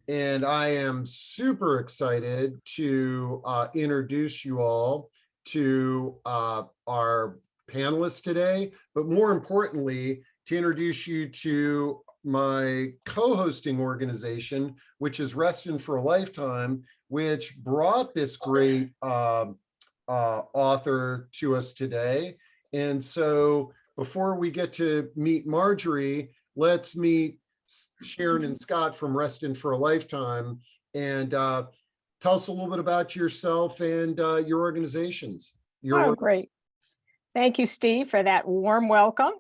And I am super excited to introduce you all to our panelists today, but more importantly, to introduce you to my co-hosting organization, which is Reston for a Lifetime, which brought this great author to us today. And so before we get to meet Marjorie, let's meet Sharon and Scott from Reston for a Lifetime, and tell us a little bit about yourself and your organizations. Oh, great. Thank you, Steve, for that warm welcome.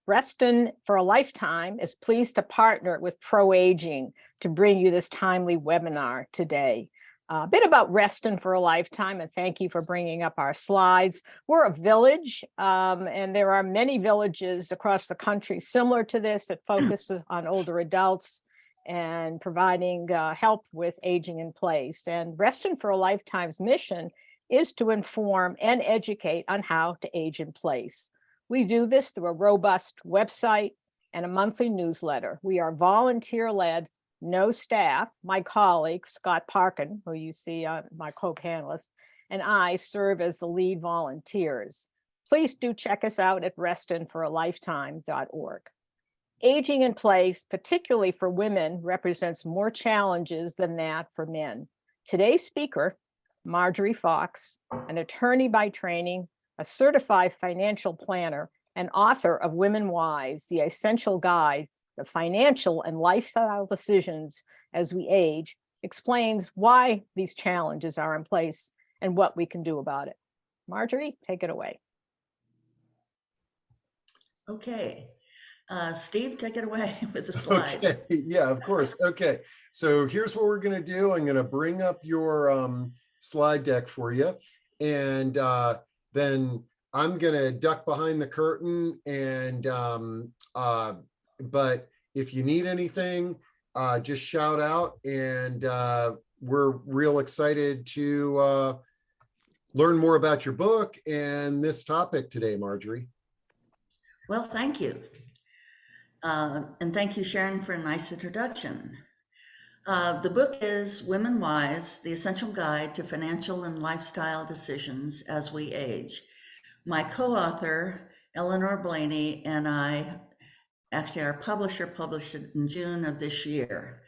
Reston for a Lifetime is pleased to partner with Pro-Aging to bring you this timely webinar today. A bit about Reston for a Lifetime, and thank you for bringing up our slides. We're a village, and there are many villages across the country similar to this that focuses on older adults and providing help with aging in place. And Reston for a Lifetime's mission is to inform and educate on how to age in place. We do this through a robust website and a monthly newsletter. We are volunteer-led, no staff. My colleague, Scott Parkin, who you see on my co-panelist, and I serve as the lead volunteers. Please do check us out at restonforalifetime.org. Aging in place, particularly for women, represents more challenges than that for men. Today's speaker, Marjorie Fox, an attorney by training, a certified financial planner, and author of Women Wise, the Essential Guide to Financial and Lifestyle Decisions as We Age, explains why these challenges are in place and what we can do about it. Marjorie, take it away. Okay. Steve, take it away with the slide. Okay, yeah, of course. Okay, so here's what we're going to do. I'm going to bring up your slide deck for you, and then I'm going to duck behind the curtain, and but if you need anything, just shout out, and we're real excited to learn more about your book and this topic today, Marjorie. Well, thank you. And thank you, Sharon, for a nice introduction. The book is Women Wise, the Essential Guide to Financial and Lifestyle Decisions as We Age. My co-author, Eleanor Blaney, and I, actually our publisher, published it in June of this year.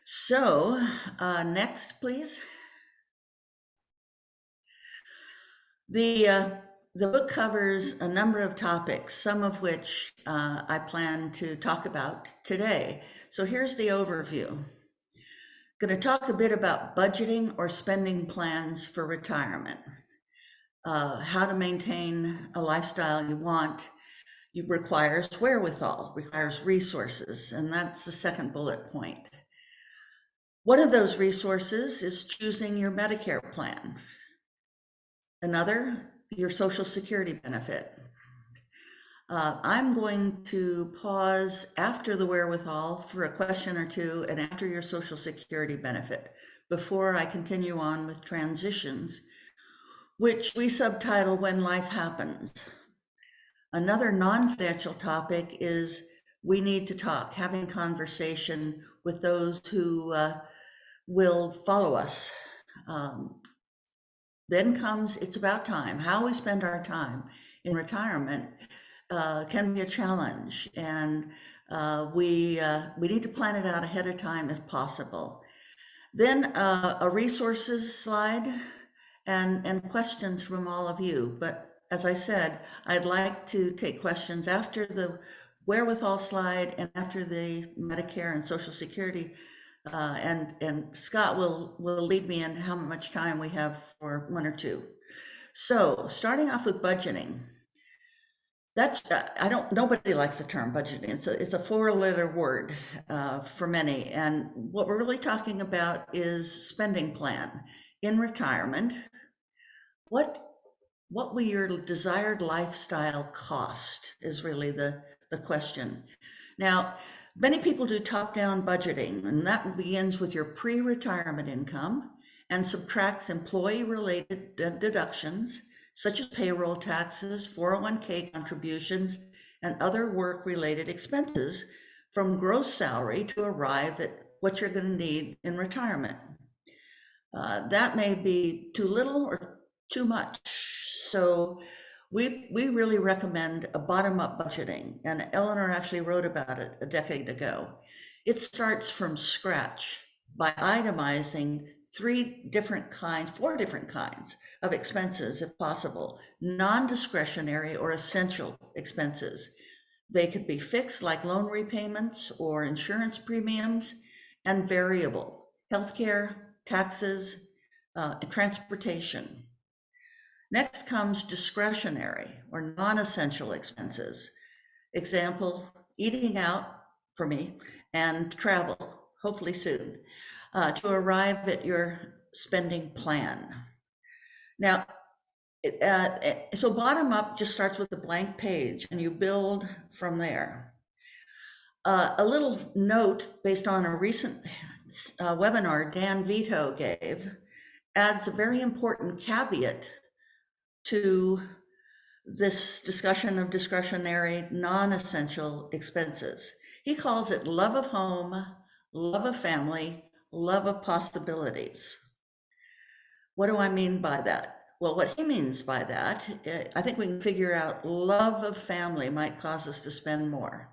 So next, please. The book covers a number of topics, some of which I plan to talk about today. So here's the overview. I'm going to talk a bit about budgeting or spending plans for retirement, how to maintain a lifestyle you want. It requires wherewithal, requires resources, and that's the second bullet point. One of those resources is choosing your Medicare plan. Another, your Social Security benefit. I'm going to pause after the wherewithal for a question or two and after your Social Security benefit before I continue on with transitions, which we subtitle When Life Happens. Another non-financial topic is we need to talk, having conversation with those who will follow us. Then comes It's About Time. How we spend our time in retirement can be a challenge, and we need to plan it out ahead of time if possible. Then a resources slide and questions from all of you. But as I said, I'd like to take questions after the wherewithal slide and after the Medicare and Social Security. And Scott will lead me in how much time we have for one or two. So starting off with budgeting. That's nobody likes the term budgeting. It's a four-letter word for many. And what we're really talking about is spending plan in retirement. What will your desired lifestyle cost is really the question. Now, many people do top-down budgeting, and that begins with your pre-retirement income and subtracts employee-related deductions, such as payroll taxes, 401k contributions, and other work-related expenses from gross salary to arrive at what you're going to need in retirement. That may be too little or too much. So we really recommend a bottom-up budgeting, and Eleanor actually wrote about it a decade ago. It starts from scratch by itemizing four different kinds of expenses, if possible, non-discretionary or essential expenses. They could be fixed, like loan repayments or insurance premiums, and variable, healthcare, taxes, transportation. Next comes discretionary or non-essential expenses. Example, eating out for me, and travel, hopefully soon, to arrive at your spending plan. Now, so bottom up just starts with a blank page and you build from there. A little note based on a recent webinar Dan Vito gave adds a very important caveat to this discussion of discretionary non-essential expenses. He calls it love of home, love of family, love of possibilities. What do I mean by that? Well, what he means by that, I think we can figure out love of family might cause us to spend more.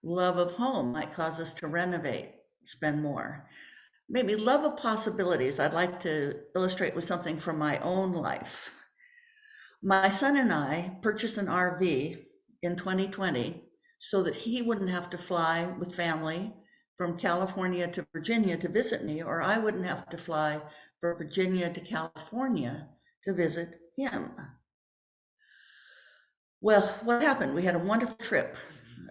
Love of home might cause us to renovate, spend more. Maybe love of possibilities. I'd like to illustrate with something from my own life. My son and I purchased an RV in 2020 so that he wouldn't have to fly with family from California to Virginia to visit me, or I wouldn't have to fly from Virginia to California to visit him. Well, what happened? We had a wonderful trip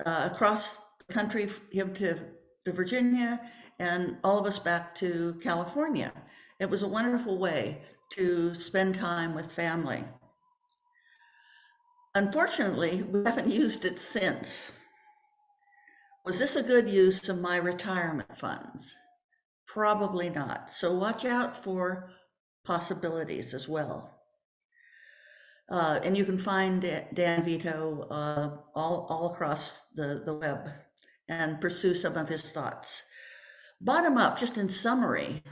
across the country, him to Virginia, and all of us back to California. It was a wonderful way to spend time with family. Unfortunately, we haven't used it since. Was this a good use of my retirement funds? Probably not. So watch out for possibilities as well. And you can find Dan Vito all across the web and pursue some of his thoughts. Bottom up, just in summary,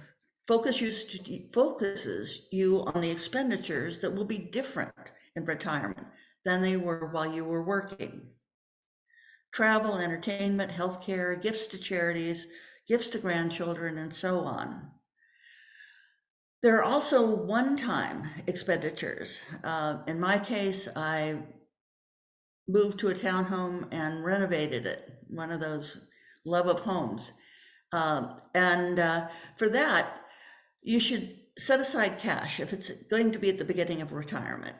focuses you on the expenditures that will be different in retirement than they were while you were working. Travel, entertainment, healthcare, gifts to charities, gifts to grandchildren, and so on. There are also one-time expenditures. In my case, I moved to a townhome and renovated it, one of those love of homes. For that, you should set aside cash if it's going to be at the beginning of retirement.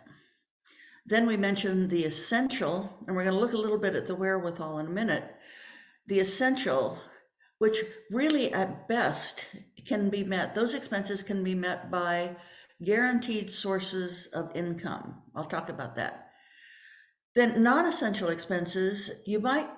Then we mentioned the essential, and we're going to look a little bit at the wherewithal in a minute. The essential, which really at best can be met, those expenses can be met by guaranteed sources of income. I'll talk about that. Then non-essential expenses, you might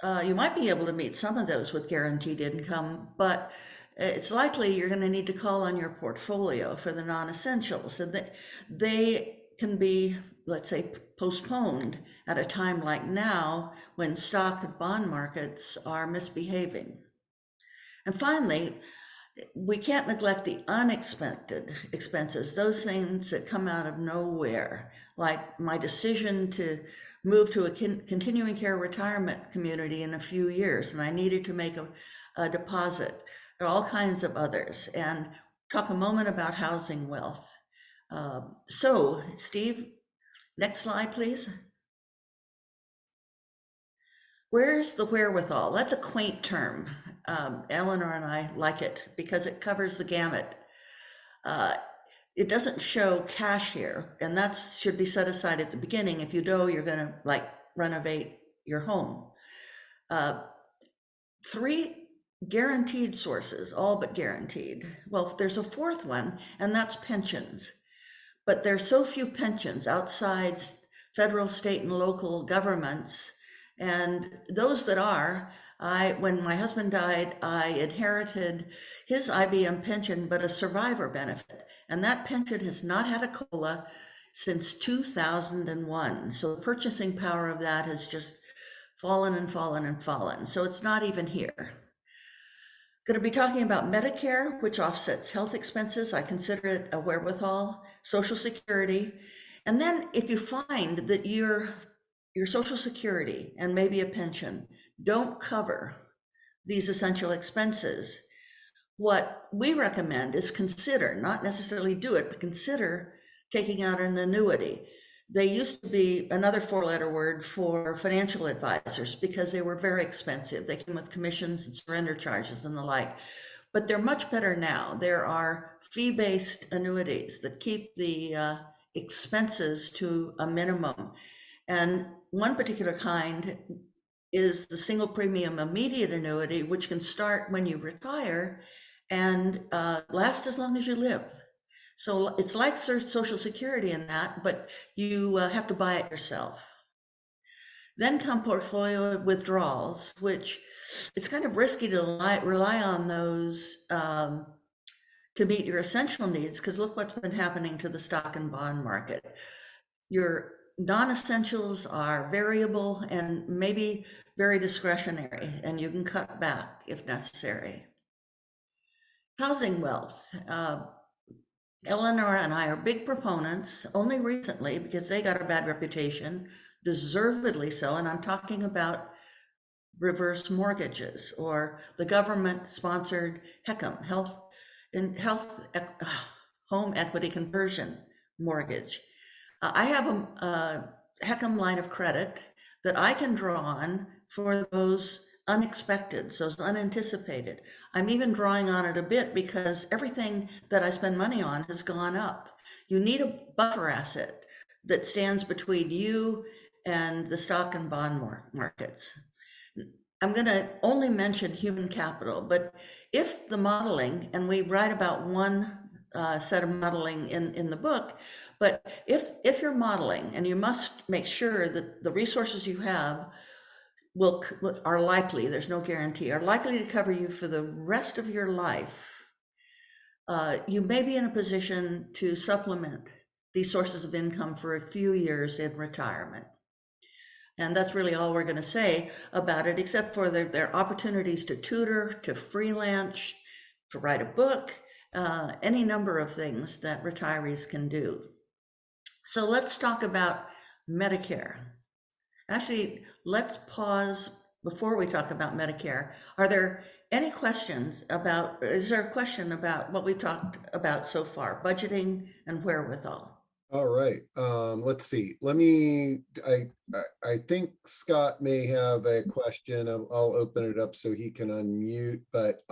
be able to meet some of those with guaranteed income, but it's likely you're going to need to call on your portfolio for the non-essentials, and they can be, let's say, postponed at a time like now when stock and bond markets are misbehaving. And finally, we can't neglect the unexpected expenses, those things that come out of nowhere, like my decision to move to a continuing care retirement community in a few years, and I needed to make a deposit. There are all kinds of others, and talk a moment about housing wealth. So, Steve, next slide, please. Where's the wherewithal? That's a quaint term. Eleanor and I like it because it covers the gamut. It doesn't show cash here, and that should be set aside at the beginning if you know you're going to renovate your home. 3 guaranteed sources, all but guaranteed. Well, there's a fourth one, and that's pensions. But there's so few pensions outside federal, state, and local governments. And those that are, when my husband died, I inherited his IBM pension, but a survivor benefit. And that pension has not had a COLA since 2001. So the purchasing power of that has just fallen and fallen and fallen. So it's not even here. Going to be talking about Medicare, which offsets health expenses. I consider it a wherewithal, Social Security. And then if you find that your Social Security and maybe a pension don't cover these essential expenses, what we recommend is consider, not necessarily do it, but consider taking out an annuity. They used to be another four-letter word for financial advisors because they were very expensive. They came with commissions and surrender charges and the like, but they're much better now. There are fee-based annuities that keep the expenses to a minimum. And one particular kind is the single premium immediate annuity, which can start when you retire and last as long as you live. So it's like Social Security in that, but you have to buy it yourself. Then come portfolio withdrawals, which it's kind of risky to rely on those to meet your essential needs, because look what's been happening to the stock and bond market. Your non-essentials are variable and maybe very discretionary, and you can cut back if necessary. Housing wealth. Eleanor and I are big proponents, only recently because they got a bad reputation, deservedly so, and I'm talking about reverse mortgages or the government-sponsored HECM, home equity conversion mortgage. I have a HECM line of credit that I can draw on for those unexpected, those unanticipated. I'm even drawing on it a bit because everything that I spend money on has gone up. You need a buffer asset that stands between you and the stock and bond markets. I'm going to only mention human capital, but if the modeling, and we write about one set of modeling in the book, but if you're modeling, and you must make sure that the resources you have are likely, there's no guarantee, are likely to cover you for the rest of your life, you may be in a position to supplement these sources of income for a few years in retirement. And that's really all we're going to say about it, except for their opportunities to tutor, to freelance, to write a book, any number of things that retirees can do. So let's talk about Medicare. Actually, let's pause before we talk about Medicare. Are there any questions about, is there a question about what we've talked about so far, budgeting and wherewithal? All right, let's see. I think Scott may have a question. I'll open it up so he can unmute, but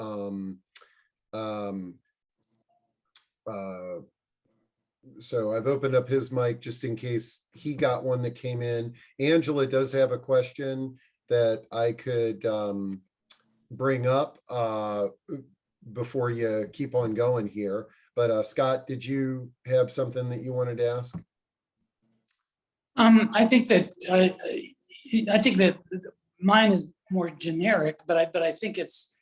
so I've opened up his mic just in case he got one that came in. Angela does have a question that I could bring up before you keep on going here. But Scott, did you have something that you wanted to ask? I think that mine is more generic, but I think it's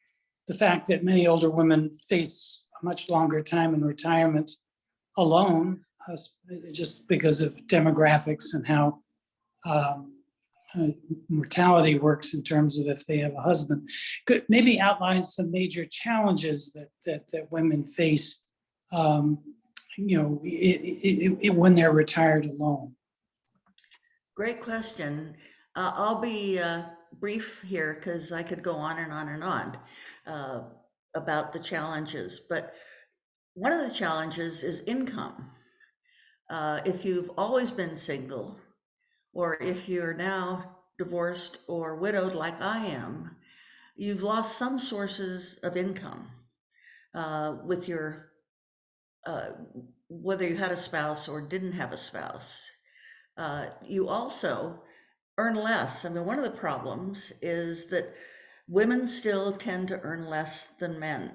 the fact that many older women face a much longer time in retirement alone, just because of demographics and how mortality works in terms of if they have a husband. Could maybe outline some major challenges that women face, when they're retired alone. Great question. I'll be brief here because I could go on and on and on about the challenges, but one of the challenges is income. If you've always been single, or if you're now divorced or widowed like I am, you've lost some sources of income with your, whether you had a spouse or didn't have a spouse. You also earn less. I mean, one of the problems is that women still tend to earn less than men.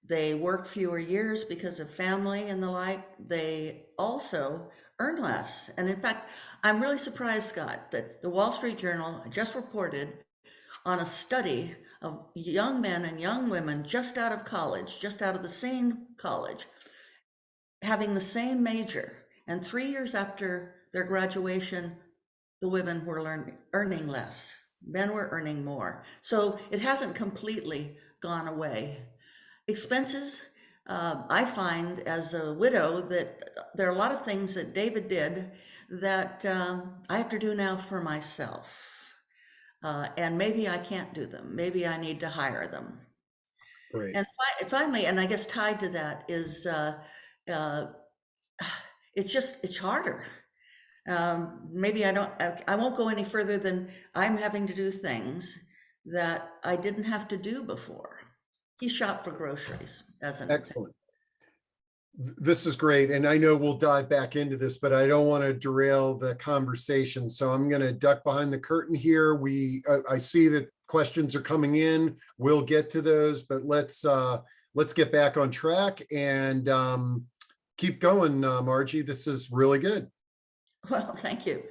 They work fewer years because of family and the like. They also earn less. And in fact, I'm really surprised, Scott, that the Wall Street Journal just reported on a study of young men and young women just out of college, just out of the same college, having the same major. And 3 years after their graduation, the women were earning less. Men were earning more. So it hasn't completely gone away. Expenses, I find as a widow that there are a lot of things that David did that I have to do now for myself. And maybe I can't do them. Maybe I need to hire them. Great. And finally, and I guess tied to that is uh, it's harder. Maybe I won't go any further than I'm having to do things that I didn't have to do before. He shopped for groceries as an example. Excellent. This is great. And I know we'll dive back into this, but I don't want to derail the conversation. So I'm going to duck behind the curtain here. I see that questions are coming in. We'll get to those, but let's get back on track and keep going, Margie. This is really good. Well, thank you.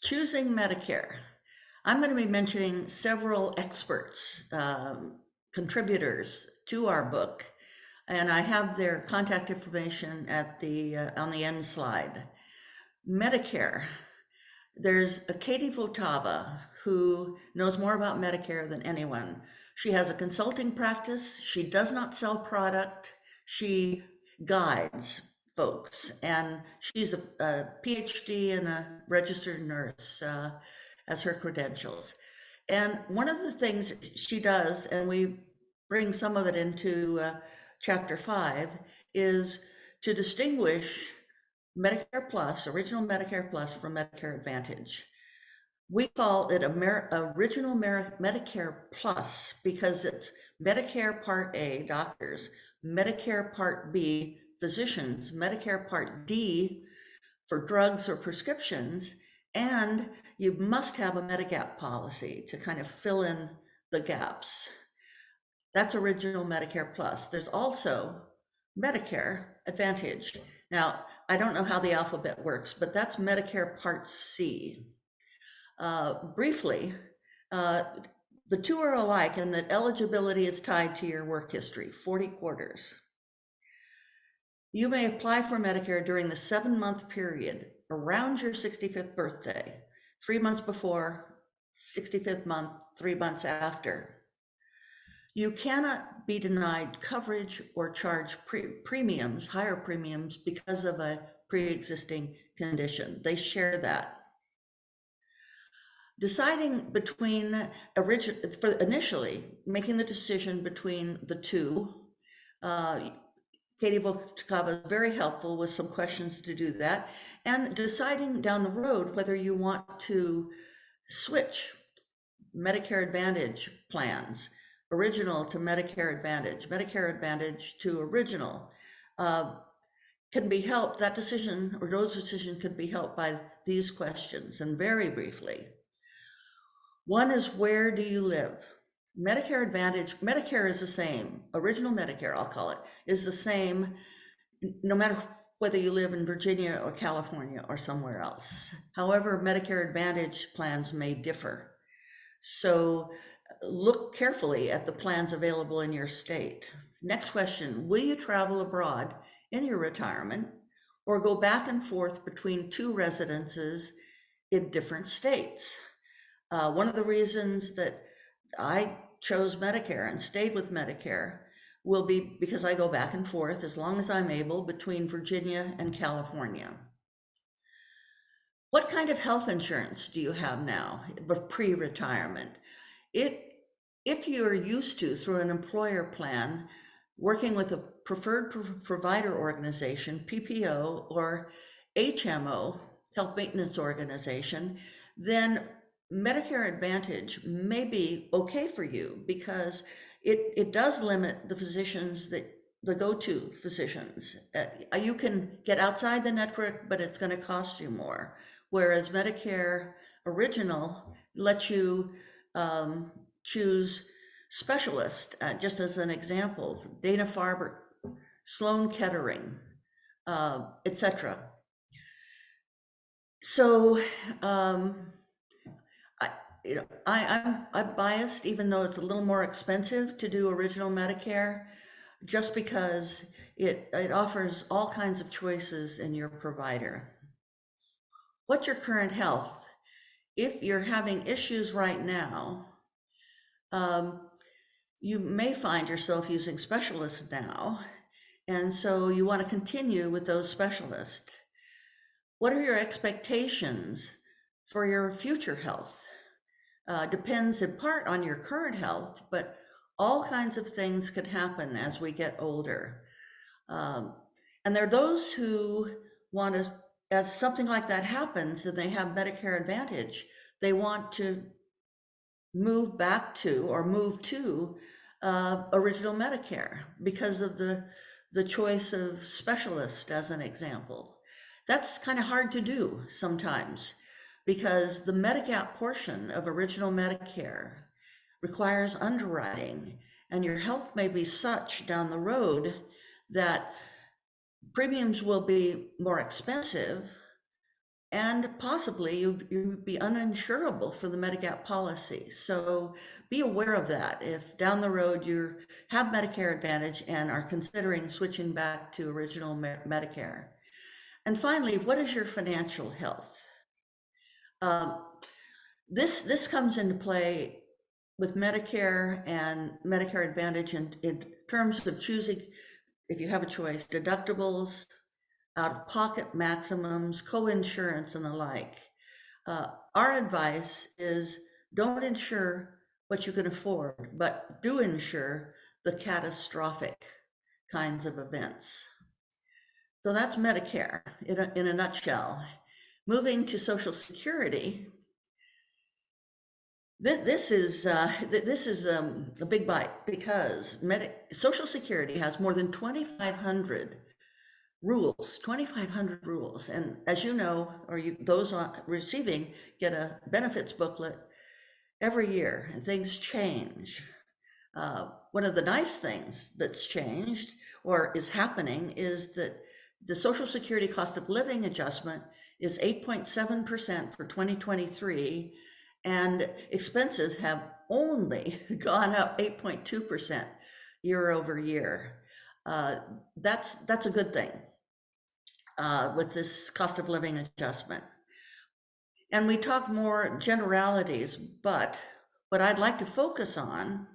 Choosing Medicare. I'm going to be mentioning several experts, contributors to our book, and I have their contact information at on the end slide. Medicare. There's a Katie Votava who knows more about Medicare than anyone. She has a consulting practice. She does not sell product. She guides folks, and she's a PhD and a registered nurse as her credentials. And one of the things she does, and we bring some of it into chapter 5, is to distinguish Medicare Plus, original Medicare Plus from Medicare Advantage. We call it original Medicare Plus because it's Medicare Part A, doctors, Medicare Part B, physicians, Medicare Part D for drugs or prescriptions, and you must have a Medigap policy to kind of fill in the gaps. That's original Medicare Plus. There's also Medicare Advantage. Now, I don't know how the alphabet works, but that's Medicare Part C. Briefly, the two are alike in that eligibility is tied to your work history, 40 quarters. You may apply for Medicare during the 7-month period around your 65th birthday, 3 months before, 65th month, 3 months after. You cannot be denied coverage or charge premiums, higher premiums, because of a pre-existing condition. They share that. Deciding between initially making the decision between the two, Katie Votava is very helpful with some questions to do that, and deciding down the road whether you want to switch Medicare Advantage plans, original to Medicare Advantage to original, can be helped. That decision or those decisions could be helped by these questions. And very briefly, one is, where do you live? Medicare Advantage, Medicare is the same. Original Medicare, I'll call it, is the same no matter whether you live in Virginia or California or somewhere else. However, Medicare Advantage plans may differ. So look carefully at the plans available in your state. Next question, will you travel abroad in your retirement or go back and forth between two residences in different states? One of the reasons that I chose Medicare and stayed with Medicare will be because I go back and forth as long as I'm able between Virginia and California. What kind of health insurance do you have now, pre-retirement? If you're used to, through an employer plan, working with a preferred provider organization, PPO, or HMO, health maintenance organization, then Medicare Advantage may be okay for you because it does limit the physicians the go-to physicians. You can get outside the network, but it's going to cost you more. Whereas Medicare Original lets you choose specialists, just as an example, Dana-Farber, Sloan Kettering, etc. So I'm biased, even though it's a little more expensive to do original Medicare, just because it offers all kinds of choices in your provider. What's your current health? if you're having issues right now, you may find yourself using specialists now, and so you want to continue with those specialists. What are your expectations for your future health? Depends in part on your current health, but all kinds of things could happen as we get older. And there are those who want to, as something like that happens and they have Medicare Advantage, they want to move back to or move to original Medicare because of the choice of specialist, as an example. That's kind of hard to do sometimes because the Medigap portion of original Medicare requires underwriting, and your health may be such down the road that premiums will be more expensive, and possibly you'd be uninsurable for the Medigap policy. So be aware of that if down the road you have Medicare Advantage and are considering switching back to original Medicare. And finally, what is your financial health? This comes into play with Medicare and Medicare Advantage in terms of choosing, if you have a choice, deductibles, out-of-pocket maximums, co-insurance, and the like. Our advice is don't insure what you can afford, but do insure the catastrophic kinds of events. So that's Medicare in a nutshell. Moving to Social Security, this is a big bite because Social Security has more than 2,500 rules, 2,500 rules. And as you know, or those receiving get a benefits booklet every year, and things change. One of the nice things that's changed or is happening is that the Social Security cost of living adjustment is 8.7% for 2023, and expenses have only gone up 8.2% year over year. That's a good thing. With this cost of living adjustment. And we talk more generalities, but what I'd like to focus on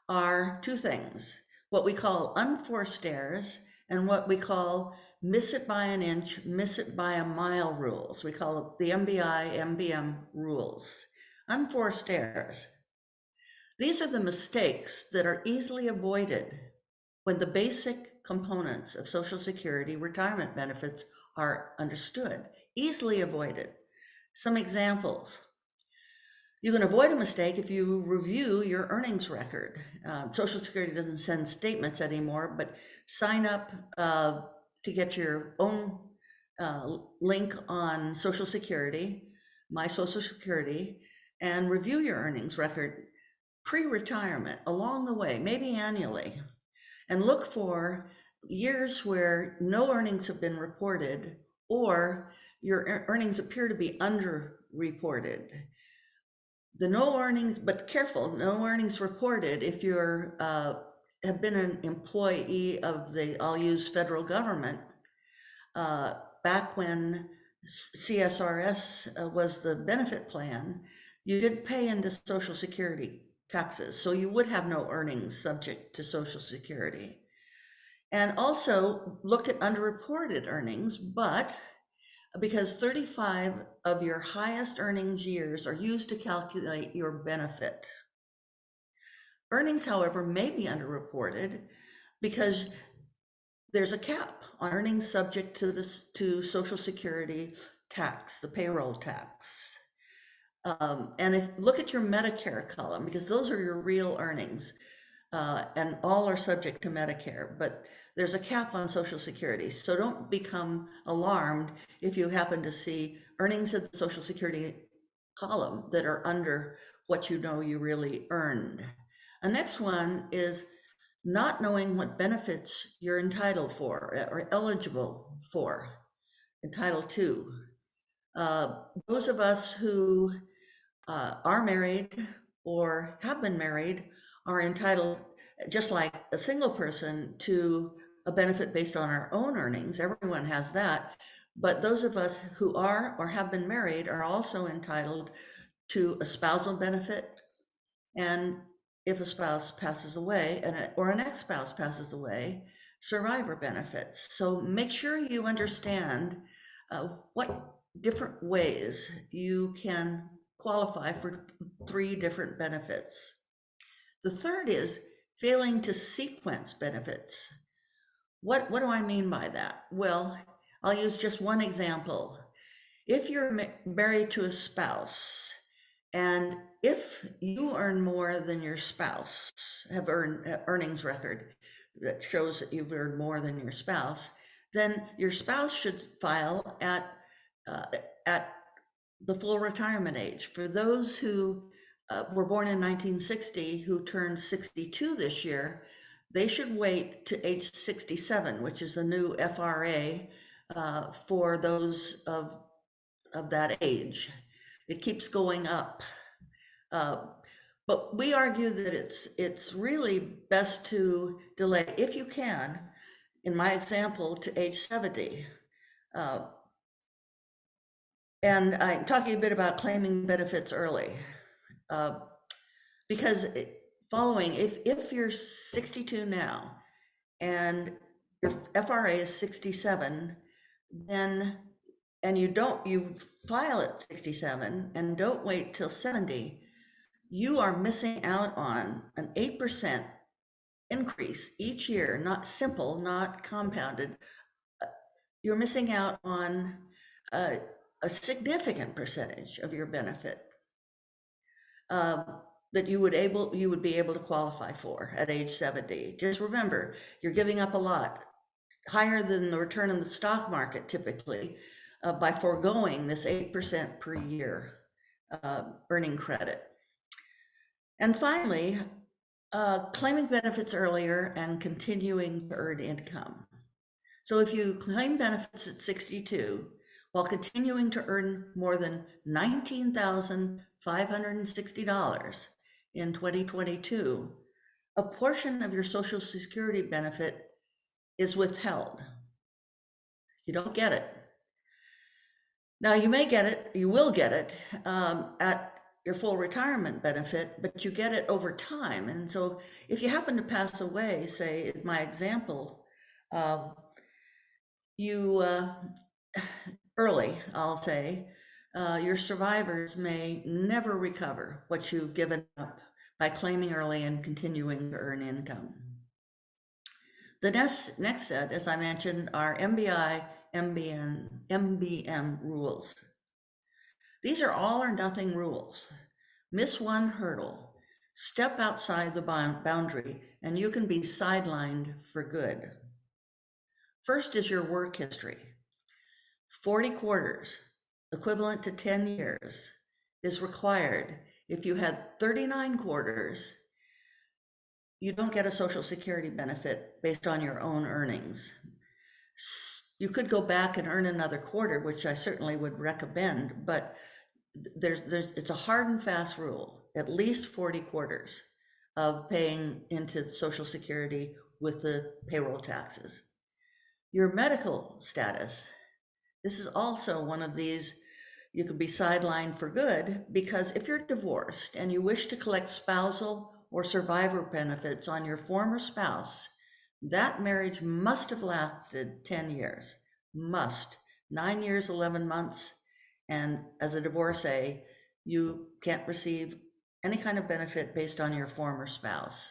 are two things, what we call unforced errors and what we call miss it by an inch, miss it by a mile rules. We call it the MBI, MBM rules. Unforced errors. These are the mistakes that are easily avoided when the basic components of Social Security retirement benefits are understood, easily avoided. Some examples. You can avoid a mistake if you review your earnings record. Social Security doesn't send statements anymore, but sign up to get your own link on Social Security, My Social Security, and review your earnings record pre-retirement along the way, maybe annually. And look for years where no earnings have been reported or your earnings appear to be underreported. The no earnings, but careful, no earnings reported if you're have been an employee of the, I'll use federal government, back when CSRS was the benefit plan, you did pay into Social Security taxes, so you would have no earnings subject to Social Security. And also look at underreported earnings, but because 35 of your highest earnings years are used to calculate your benefit. Earnings, however, may be underreported because there's a cap on earnings subject to Social Security tax, the payroll tax. And look at your Medicare column, because those are your real earnings, and all are subject to Medicare, but there's a cap on Social Security. So don't become alarmed if you happen to see earnings in the Social Security column that are under what you know you really earned. The next one is not knowing what benefits you're entitled for or eligible for, entitled to. Those of us who are married or have been married are entitled, just like a single person, to a benefit based on our own earnings. Everyone has that, But those of us who are or have been married are also entitled to a spousal benefit. And if a spouse passes away or an ex-spouse passes away, survivor benefits. So make sure you understand what different ways you can qualify for 3 different benefits. The third is failing to sequence benefits. What do I mean by that? Well, I'll use just one example. If you're married to a spouse, and if you earn more than your spouse, have earned earnings record that shows that you've earned more than your spouse, then your spouse should file at the full retirement age. For those who were born in 1960, who turned 62 this year, they should wait to age 67, which is the new FRA for those of that age. It keeps going up. But we argue that it's really best to delay, if you can, in my example, to age 70. And I'm talking a bit about claiming benefits early. Because if you're 62 now and your FRA is 67, then, and you file at 67 and don't wait till 70, you are missing out on an 8% increase each year, not simple, not compounded. You're missing out on a significant percentage of your benefit that you would be able to qualify for at age 70. Just remember, you're giving up a lot, higher than the return in the stock market typically, by foregoing this 8% per year earning credit. And finally, claiming benefits earlier and continuing to earn income. So if you claim benefits at 62 while continuing to earn more than $19,560 in 2022, a portion of your Social Security benefit is withheld. You don't get it. Now you may get it, you will get it at your full retirement benefit, but you get it over time. And so if you happen to pass away, say in my example, early, I'll say, your survivors may never recover what you've given up by claiming early and continuing to earn income. The next set, as I mentioned, are MBI, MBM rules. These are all or nothing rules. Miss one hurdle, step outside the boundary, and you can be sidelined for good. First is your work history. 40 quarters, equivalent to 10 years, is required. If you had 39 quarters, you don't get a Social Security benefit based on your own earnings. You could go back and earn another quarter, which I certainly would recommend, but it's a hard and fast rule, at least 40 quarters of paying into Social Security with the payroll taxes. Your medical status, this is also one of these, you could be sidelined for good, because if you're divorced and you wish to collect spousal or survivor benefits on your former spouse, that marriage must have lasted 10 years, must, 9 years, 11 months. And as a divorcee, you can't receive any kind of benefit based on your former spouse.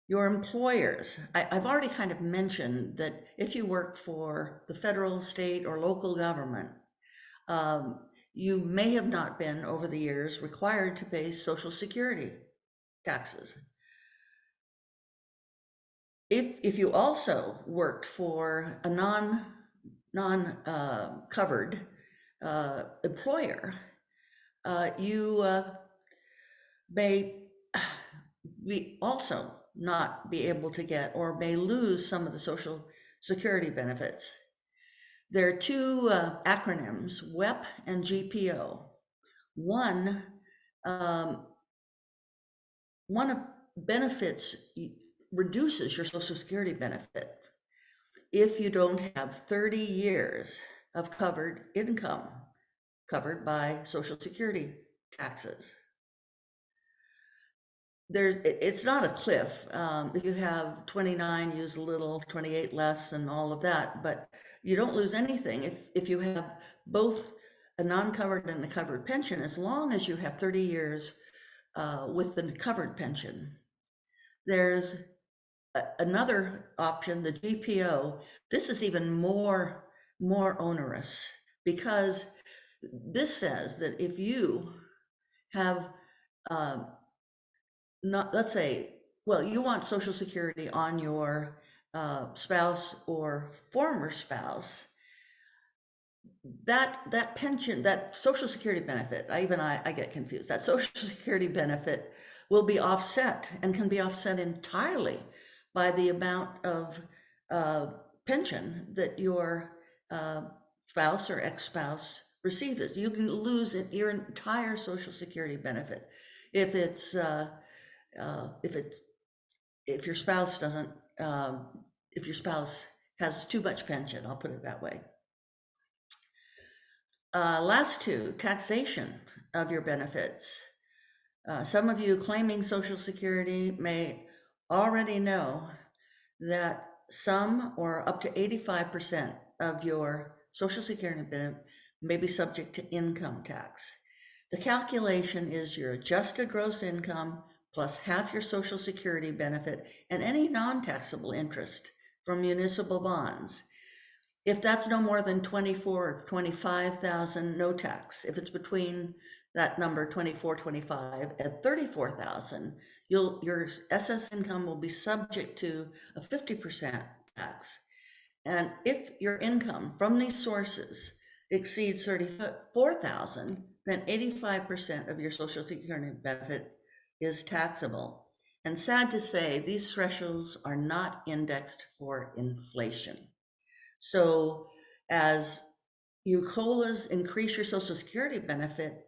Your employers, I've already kind of mentioned that if you work for the federal, state, or local government, you may have not been over the years required to pay Social Security taxes. If you also worked for a non-covered employer, you may also not be able to get or may lose some of the Social Security benefits. There are two acronyms, WEP and GPO. One of benefits reduces your Social Security benefit. if you don't have 30 years of covered income covered by Social Security taxes. It's not a cliff. If you have 29, use a little, 28 less, and all of that, but you don't lose anything if you have both a non-covered and a covered pension, as long as you have 30 years with the covered pension. There's another option, the GPO. This is even more onerous, because this says that if you have not, let's say, well, you want Social Security on your spouse or former spouse, that pension, that Social Security benefit, I get confused. That Social Security benefit will be offset, and can be offset entirely by the amount of pension that your spouse or ex-spouse receives. You can lose your entire Social Security benefit if your spouse doesn't, if your spouse has too much pension, I'll put it that way. Last two, taxation of your benefits. Some of you claiming Social Security may already know that some or up to 85% of your Social Security benefit may be subject to income tax. The calculation is your adjusted gross income plus half your Social Security benefit and any non-taxable interest from municipal bonds. If that's no more than 24 or 25,000, no tax. If it's between that number, 24, 25 and 34,000, your SS income will be subject to a 50% tax. And if your income from these sources exceeds 34,000, then 85% of your Social Security benefit is taxable. And sad to say, these thresholds are not indexed for inflation. So as your COLAs increase your Social Security benefit,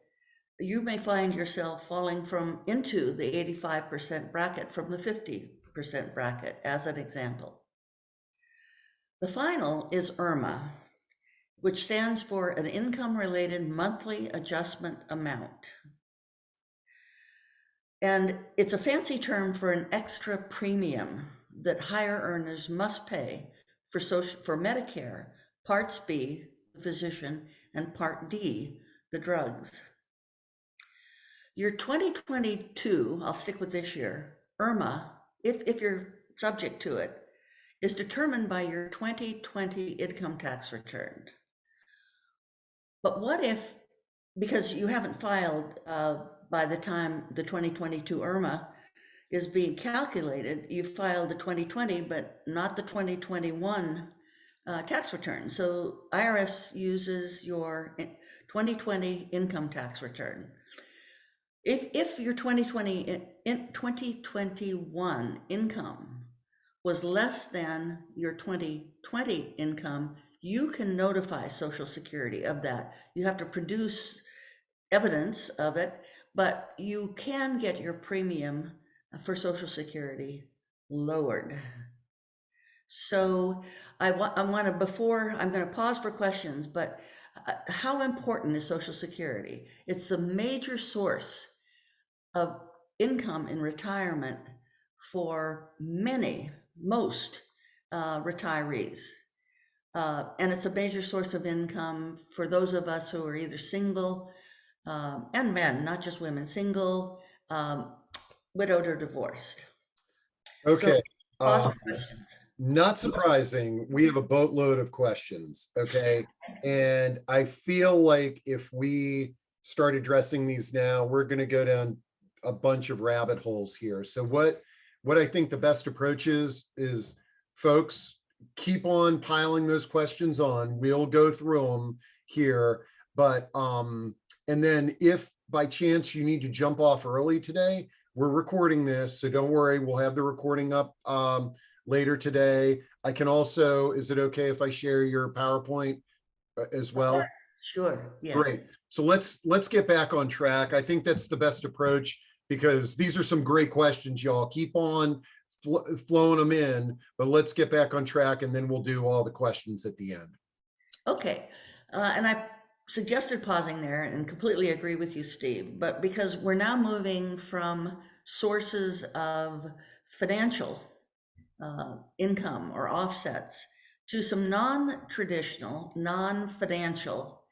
you may find yourself falling into the 85% bracket from the 50% bracket, as an example. The final is IRMA, which stands for an income-related monthly adjustment amount. And it's a fancy term for an extra premium that higher earners must pay for Medicare, Parts B, the physician, and Part D, the drugs. Your 2022, I'll stick with this year, IRMA, if you're subject to it, is determined by your 2020 income tax return. But what if, because you haven't filed by the time the 2022 IRMA is being calculated, you filed the 2020, but not the 2021 tax return. So IRS uses your 2020 income tax return. If your 2021 income was less than your 2020 income, you can notify Social Security of that. You have to produce evidence of it, but you can get your premium for Social Security lowered. So I'm going to pause for questions, but how important is Social Security? It's a major source of income in retirement for most retirees. And it's a major source of income for those of us who are either single, and men, not just women, single, widowed, or divorced. Okay. So, pause for questions. Not surprising, we have a boatload of questions, okay? And I feel like if we start addressing these now, we're going to go down a bunch of rabbit holes here. So what I think the best approach is folks, keep on piling those questions on. We'll go through them here, but and then if by chance you need to jump off early today, we're recording this, so don't worry, we'll have the recording up later today. I can also, is it okay if I share your PowerPoint as well? Sure, yes. Great. So let's get back on track. I think that's the best approach, because these are some great questions, y'all. Keep on flown them in, but let's get back on track and then we'll do all the questions at the end. Okay, and I suggested pausing there and completely agree with you, Steve, but because we're now moving from sources of financial income or offsets to some non-traditional, non-financial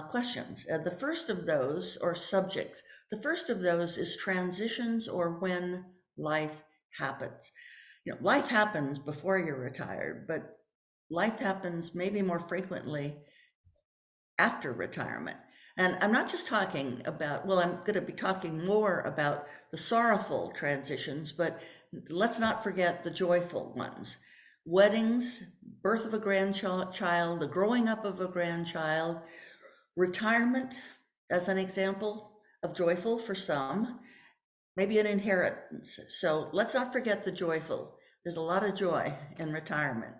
questions. The first of those, or subjects, the first of those is transitions or when life happens. You know, life happens before you're retired, but life happens maybe more frequently after retirement. And I'm not just talking about, well, I'm going to be talking more about the sorrowful transitions, but let's not forget the joyful ones. Weddings, birth of a grandchild, the growing up of a grandchild, retirement, as an example of joyful for some, maybe an inheritance. So let's not forget the joyful. There's a lot of joy in retirement.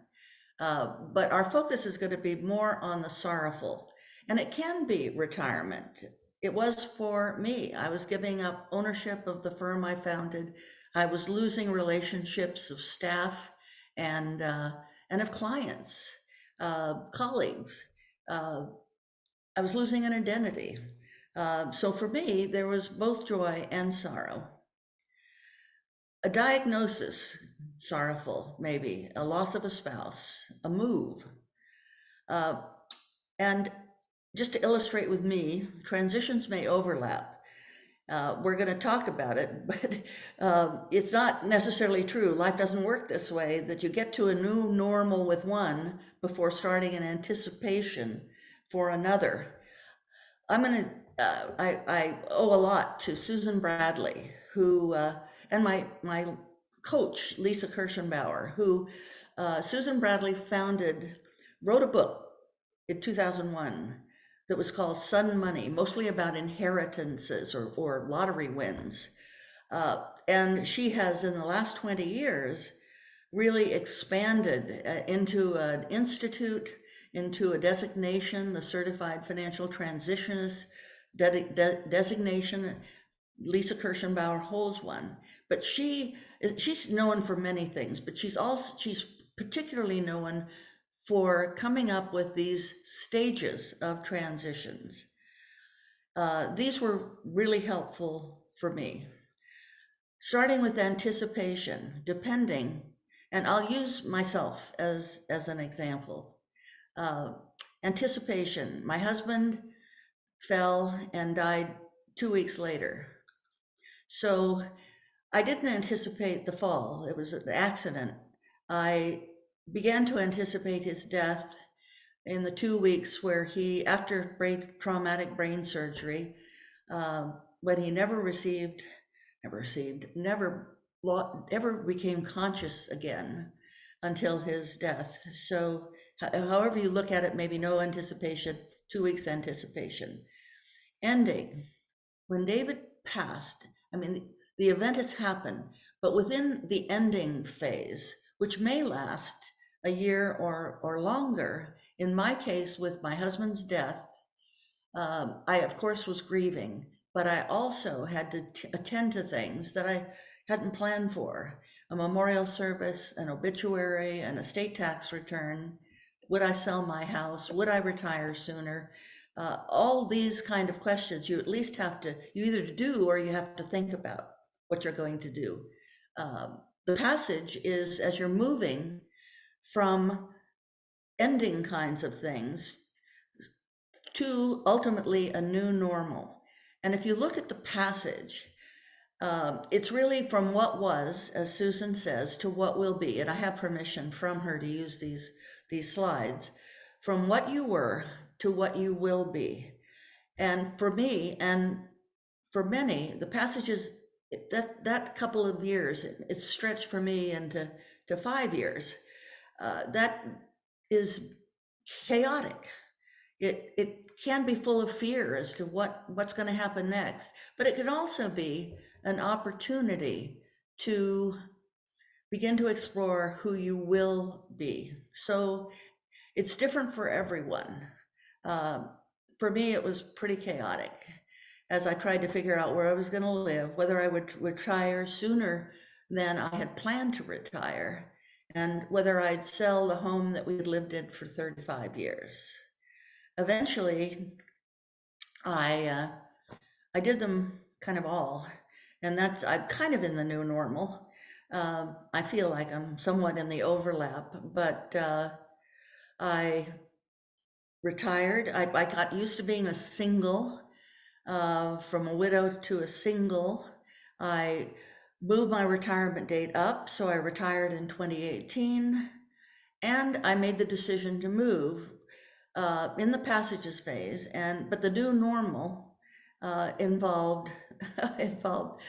But our focus is going to be more on the sorrowful. And it can be retirement. It was for me. I was giving up ownership of the firm I founded. I was losing relationships of staff and of clients, colleagues. I was losing an identity. So for me, there was both joy and sorrow. A diagnosis, sorrowful, maybe, a loss of a spouse, a move. And just to illustrate with me, transitions may overlap. We're going to talk about it, but it's not necessarily true. Life doesn't work this way, that you get to a new normal with one before starting an anticipation for another. I owe a lot to Susan Bradley, who, and my coach, Lisa Kirschenbauer, who Susan Bradley wrote a book in 2001 that was called Sun Money, mostly about inheritances or lottery wins. And she has, in the last 20 years, really expanded into an institute, into a designation, the Certified Financial Transitionist designation. Lisa Kirschenbauer holds one, but she's known for many things, but she's particularly known for coming up with these stages of transitions. These were really helpful for me. Starting with anticipation, depending, and I'll use myself as an example. Anticipation, my husband fell and died 2 weeks later. So I didn't anticipate the fall. It was an accident. I began to anticipate his death in the 2 weeks where he, after traumatic brain surgery, when he never became conscious again until his death. So however you look at it, maybe no anticipation, 2 weeks anticipation. Ending, when David passed, I mean, the event has happened, but within the ending phase, which may last a year or longer, in my case, with my husband's death, I, of course, was grieving, but I also had to attend to things that I hadn't planned for. A memorial service, an obituary, an estate tax return. Would I sell my house? Would I retire sooner? All these kind of questions you at least have to, you either do or you have to think about what you're going to do. The passage is as you're moving from ending kinds of things to ultimately a new normal. And if you look at the passage, it's really from what was, as Susan says, to what will be. And I have permission from her to use these slides. From what you were to what you will be. And for me, and for many, the passages, that couple of years, it's stretched for me into 5 years. That is chaotic. It can be full of fear as to what's going to happen next, but it can also be an opportunity to begin to explore who you will be. So it's different for everyone. For me, it was pretty chaotic as I tried to figure out where I was going to live, whether I would retire sooner than I had planned to retire, and whether I'd sell the home that we'd lived in for 35 years. Eventually, I did them kind of all, and I'm kind of in the new normal. I feel like I'm somewhat in the overlap, but I retired. I got used to being a single, from a widow to a single. I moved my retirement date up, so I retired in 2018, and I made the decision to move in the passages phase. But the new normal involved involved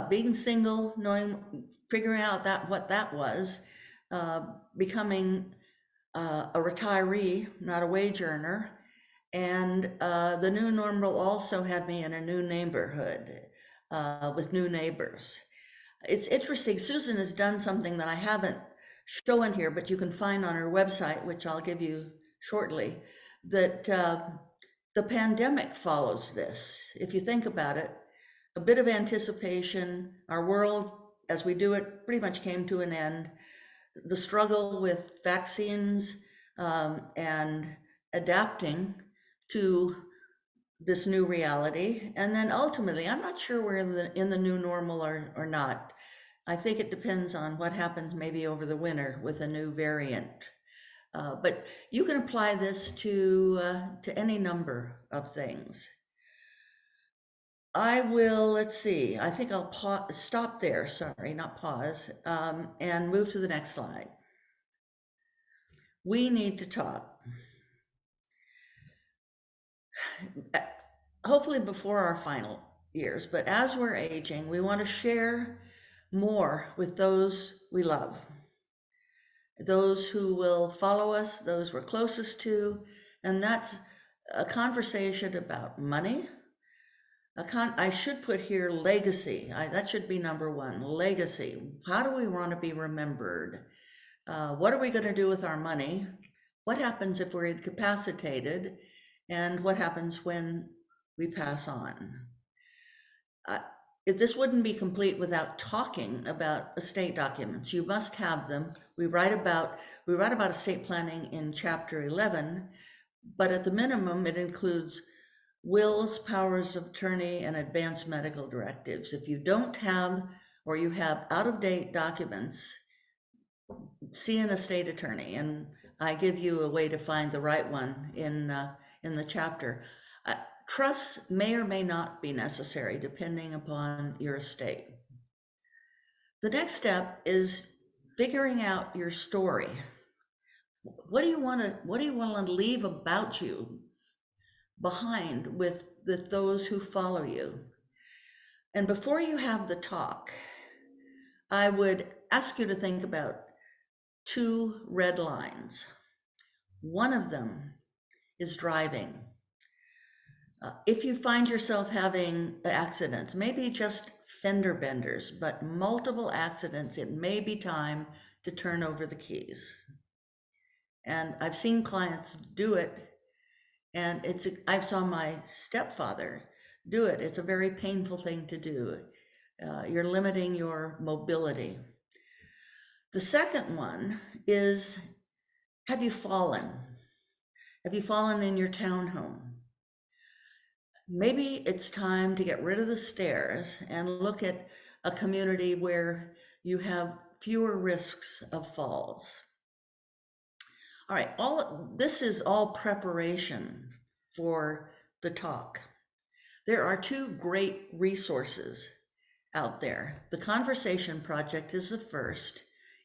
being single, figuring out what that was, becoming a retiree, not a wage earner. And the new normal also had me in a new neighborhood with new neighbors. It's interesting, Susan has done something that I haven't shown here, but you can find on her website, which I'll give you shortly, that the pandemic follows this. If you think about it, a bit of anticipation, our world as we do it pretty much came to an end. The struggle with vaccines and adapting to this new reality. And then ultimately, I'm not sure we're in the new normal or not. I think it depends on what happens maybe over the winter with a new variant. But you can apply this to any number of things. I will, let's see, I think I'll stop there, sorry, not pause, and move to the next slide. We need to talk. Hopefully before our final years, but as we're aging, we want to share more with those we love, those who will follow us, those we're closest to, and that's a conversation about money. I should put here legacy. That should be number one, legacy. How do we want to be remembered? What are we going to do with our money? What happens if we're incapacitated? And what happens when we pass on? This wouldn't be complete without talking about estate documents. You must have them. We write about estate planning in chapter 11, but at the minimum, it includes wills, powers of attorney, and advanced medical directives. If you don't have, or you have out-of-date documents, see an estate attorney, and I give you a way to find the right one in the chapter. Trusts may or may not be necessary depending upon your estate. The next step is figuring out your story. What do you want to leave about you behind with those who follow you? And before you have the talk, I would ask you to think about 2 red lines. One of them is driving. If you find yourself having accidents, maybe just fender benders, but multiple accidents, it may be time to turn over the keys. And I've seen clients do it, and I saw my stepfather do it. It's a very painful thing to do. You're limiting your mobility. The second one is, have you fallen? Have you fallen in your townhome? Maybe it's time to get rid of the stairs and look at a community where you have fewer risks of falls. All right, this is all preparation for the talk. There are 2 great resources out there. The Conversation Project is the first.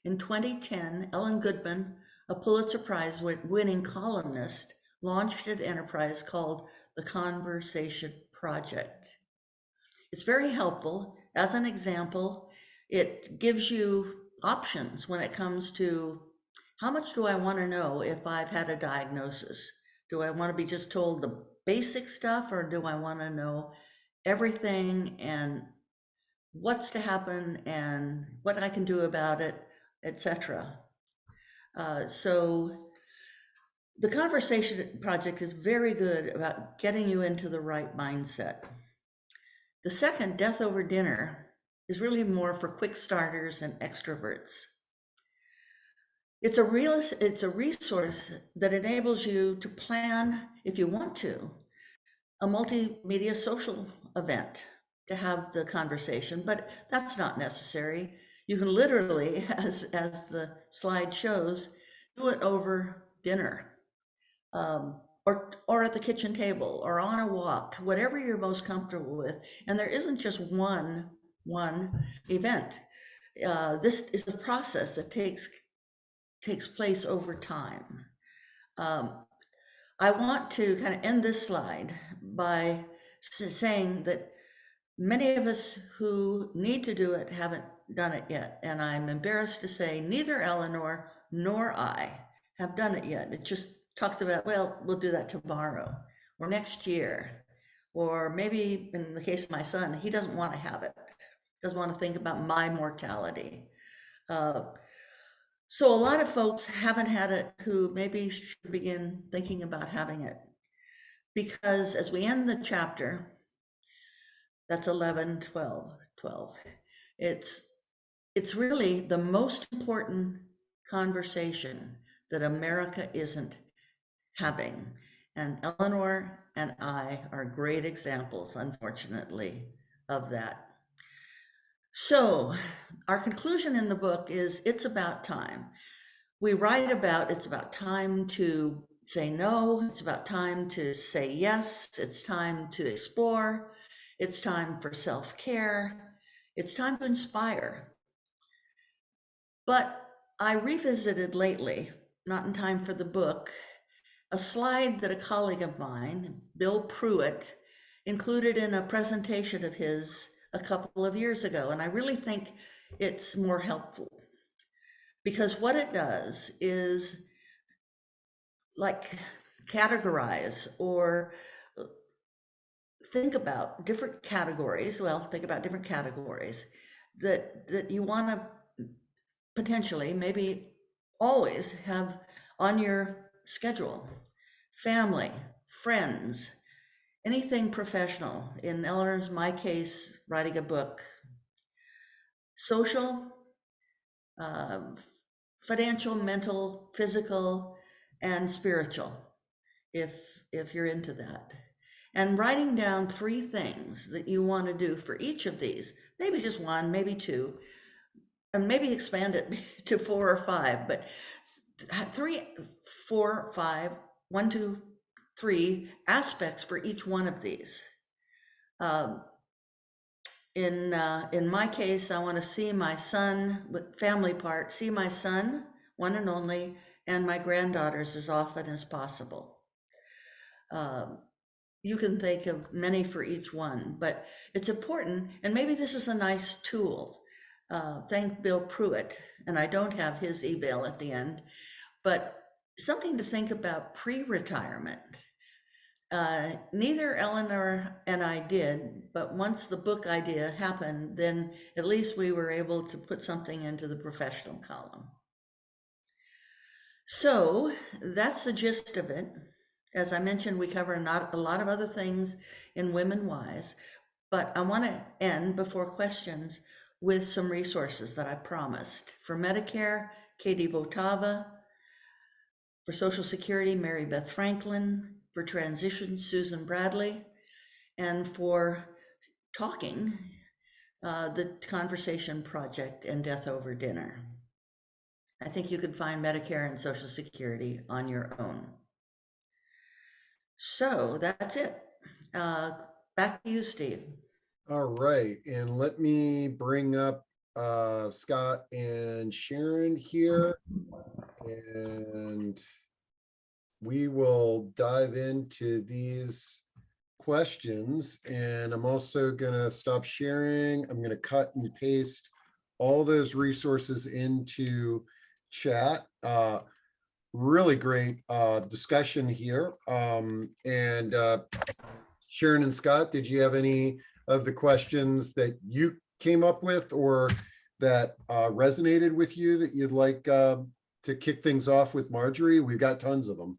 In 2010, Ellen Goodman, a Pulitzer Prize winning columnist, launched an enterprise called the Conversation Project. It's very helpful. As an example, it gives you options when it comes to how much do I want to know if I've had a diagnosis? Do I want to be just told the basic stuff, or do I want to know everything and what's to happen and what I can do about it, etc. So the Conversation Project is very good about getting you into the right mindset. The second, Death Over Dinner, is really more for quick starters and extroverts. It's a resource that enables you to plan, if you want to, a multimedia social event to have the conversation, but that's not necessary. You can literally, as the slide shows, do it over dinner, or at the kitchen table, or on a walk, whatever you're most comfortable with. And there isn't just one event. This is a process that takes place over time. I want to kind of end this slide by saying that many of us who need to do it haven't done it yet. And I'm embarrassed to say neither Eleanor nor I have done it yet. It just talks about, well, we'll do that tomorrow or next year. Or maybe in the case of my son, he doesn't want to have it, doesn't want to think about my mortality. So a lot of folks haven't had it who maybe should begin thinking about having it. Because as we end the chapter, that's 11, 12. It's really the most important conversation that America isn't having. And Eleanor and I are great examples, unfortunately, of that. So our conclusion in the book is it's about time. We write about it's about time to say no, it's about time to say yes, it's time to explore, it's time for self-care, it's time to inspire. But I revisited lately, not in time for the book, a slide that a colleague of mine, Bill Pruitt, included in a presentation of his a couple of years ago. And I really think it's more helpful because what it does is like categorize or think about different categories. Well, think about different categories that you want to potentially, maybe always have on your schedule. Family, friends, anything professional. In Eleanor's, my case, writing a book. Social, financial, mental, physical, and spiritual, if you're into that. And writing down 3 things that you want to do for each of these, maybe just 1, maybe 2, and maybe expand it to 4 or 5, but 3, 4, 5, 1, 2, 3 aspects for each one of these. In my case, I want to see my son, with family part, see my son, one and only, and my granddaughters as often as possible. You can think of many for each one, but it's important, and maybe this is a nice tool. Thank Bill Pruitt, and I don't have his email at the end, but something to think about pre-retirement. Neither Eleanor and I did, but once the book idea happened, then at least we were able to put something into the professional column. So that's the gist of it. As I mentioned, we cover not a lot of other things in Women Wise, but I want to end before questions with some resources that I promised. For Medicare, Katie Votava. For Social Security, Mary Beth Franklin. For transition, Susan Bradley. And for talking, the Conversation Project and Death Over Dinner. I think you can find Medicare and Social Security on your own. So that's it. Back to you, Steve. All right, and let me bring up Scott and Sharon here, and we will dive into these questions. And I'm also going to stop sharing. I'm going to cut and paste all those resources into chat. Really great discussion here. And Sharon and Scott, did you have any of the questions that you came up with or that resonated with you that you'd like to kick things off with Marjorie? We've got tons of them.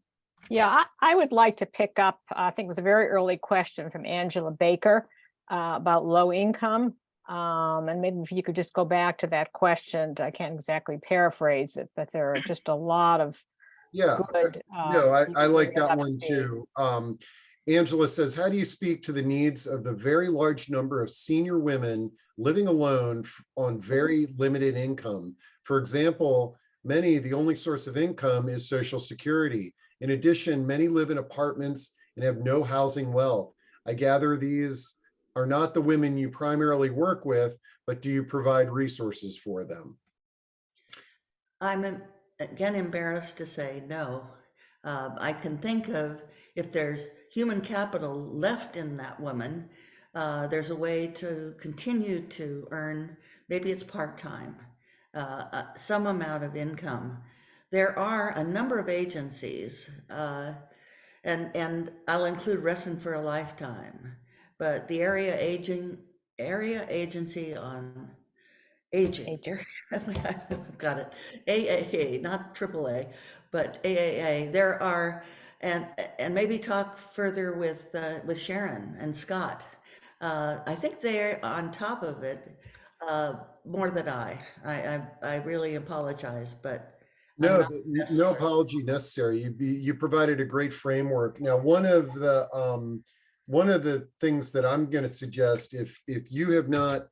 Yeah, I would like to pick up, I think it was a very early question from Angela Baker about low income. And maybe if you could just go back to that question, I can't exactly paraphrase it, but there are just a lot of Yeah, good. no, I you like bring that up, one Steve. too. Angela says, how do you speak to the needs of the very large number of senior women living alone on very limited income? For example, many, the only source of income is Social Security. In addition, many live in apartments and have no housing wealth. I gather these are not the women you primarily work with, but do you provide resources for them? Again embarrassed to say no. I can think of, if there's human capital left in that woman, there's a way to continue to earn, maybe it's part-time, some amount of income. There are a number of agencies, and I'll include Reston for a Lifetime, but the area agency on aging. I've got it. AAA, not AAA, but AAA. There are, and maybe talk further with Sharon and Scott. I think they're on top of it more than I really apologize, but I'm No, not the best no person. apology necessary. You provided a great framework. Now, one of the things that I'm going to suggest, if you have not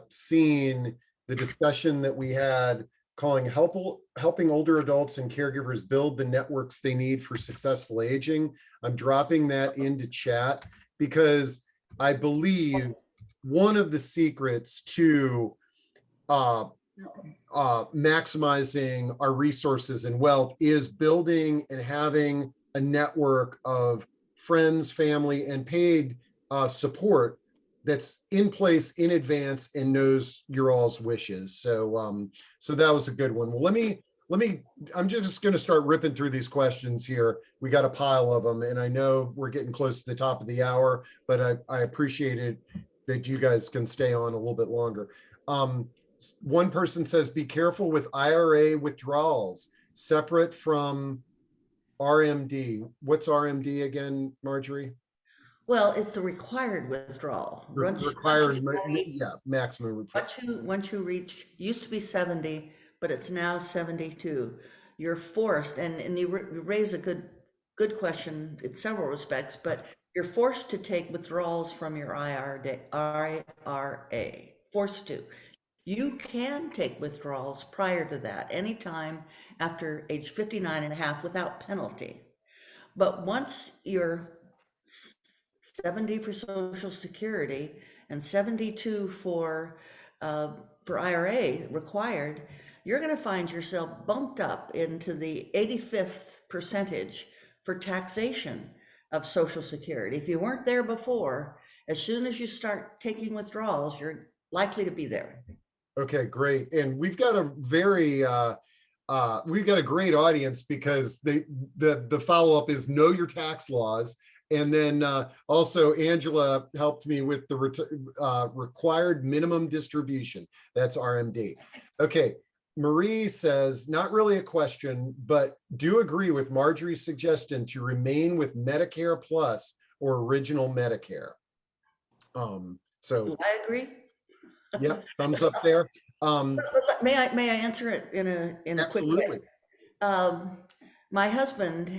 seen the discussion that we had calling helping older adults and caregivers build the networks they need for successful aging, I'm dropping that into chat because I believe one of the secrets to uh, maximizing our resources and wealth is building and having a network of friends, family, and paid support that's in place in advance and knows your all's wishes. So, so that was a good one. Well, let me. I'm just going to start ripping through these questions here. We got a pile of them, and I know we're getting close to the top of the hour, but I appreciate it that you guys can stay on a little bit longer. One person says, be careful with IRA withdrawals separate from RMD. What's RMD again, Marjorie? Well, it's a required withdrawal. Required, yeah, maximum withdrawal. Once you reach, used to be 70, but it's now 72. You're forced, and you raise a good question in several respects, but you're forced to take withdrawals from your IRA, forced to. You can take withdrawals prior to that, anytime after age 59 and a half without penalty. But once you're 70 for Social Security and 72 for IRA required, you're going to find yourself bumped up into the 85th percentage for taxation of Social Security. If you weren't there before, as soon as you start taking withdrawals, you're likely to be there. Okay, great. And we've got a we've got a great audience because the follow-up is know your tax laws. And then also Angela helped me with the required minimum distribution. That's RMD. Okay, Marie says, not really a question, but do agree with Marjorie's suggestion to remain with Medicare Plus or Original Medicare. So Do I agree? Yep, thumbs up there. May I answer it in a quick way? My husband,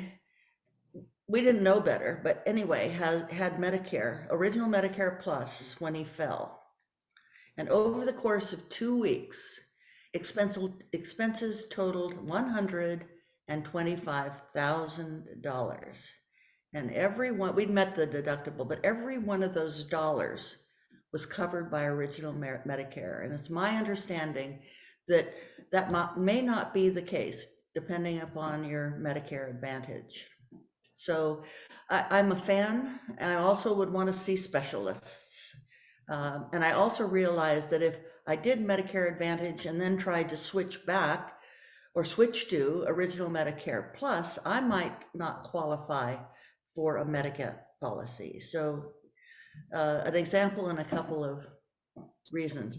we didn't know better, but anyway, had Medicare, Original Medicare Plus, when he fell. And over the course of 2 weeks, expenses totaled $125,000. And we'd met the deductible, but every one of those dollars was covered by Original Medicare. And it's my understanding that may not be the case depending upon your Medicare Advantage. So I'm a fan, and I also would want to see specialists. And I also realized that if I did Medicare Advantage and then tried to switch back or switch to Original Medicare Plus, I might not qualify for a Medicare policy. So an example and a couple of reasons.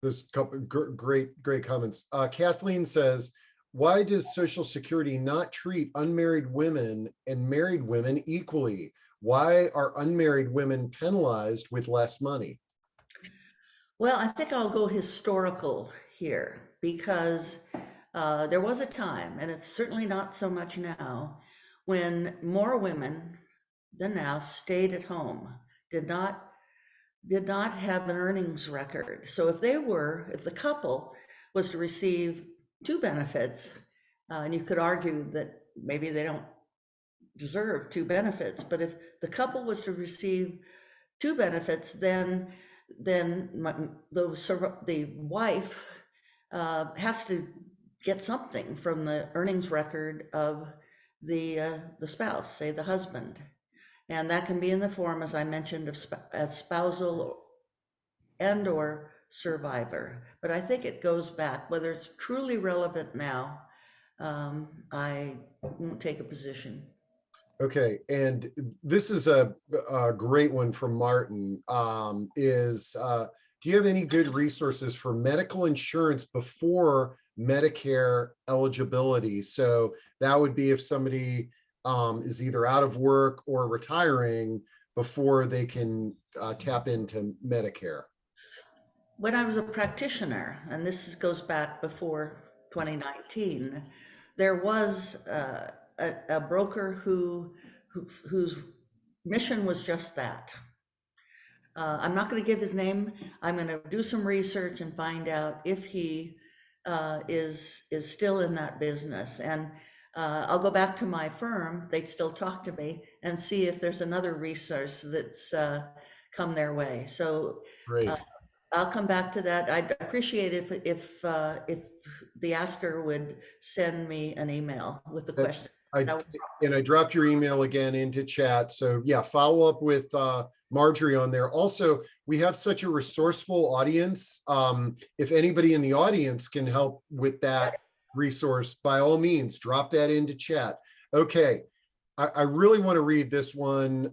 There's a couple great comments. Kathleen says, why does Social Security not treat unmarried women and married women equally? Why are unmarried women penalized with less money? Well, I think I'll go historical here because there was a time, and it's certainly not so much now, when more women than now stayed at home, did not have an earnings record. So if the couple was to receive two benefits, and you could argue that maybe they don't deserve two benefits, but if the couple was to receive two benefits, then the wife has to get something from the earnings record of the spouse, say the husband, and that can be in the form, as I mentioned, of as spousal and or survivor. But I think it goes back. Whether it's truly relevant now, I won't take a position. Okay, and this is a great one from Martin. Do you have any good resources for medical insurance before Medicare eligibility? So that would be if somebody is either out of work or retiring before they can tap into Medicare. When I was a practitioner, and goes back before 2019, there was a broker whose mission was just that. I'm not going to give his name. I'm going to do some research and find out if he is still in that business. And I'll go back to my firm. They still talk to me and see if there's another resource that's come their way. So Great. I'll come back to that. I'd appreciate it if the asker would send me an email with the question. I dropped your email again into chat. So yeah, follow up with Marjorie on there. Also, we have such a resourceful audience. If anybody in the audience can help with that resource, by all means, drop that into chat. Okay, I really want to read this one.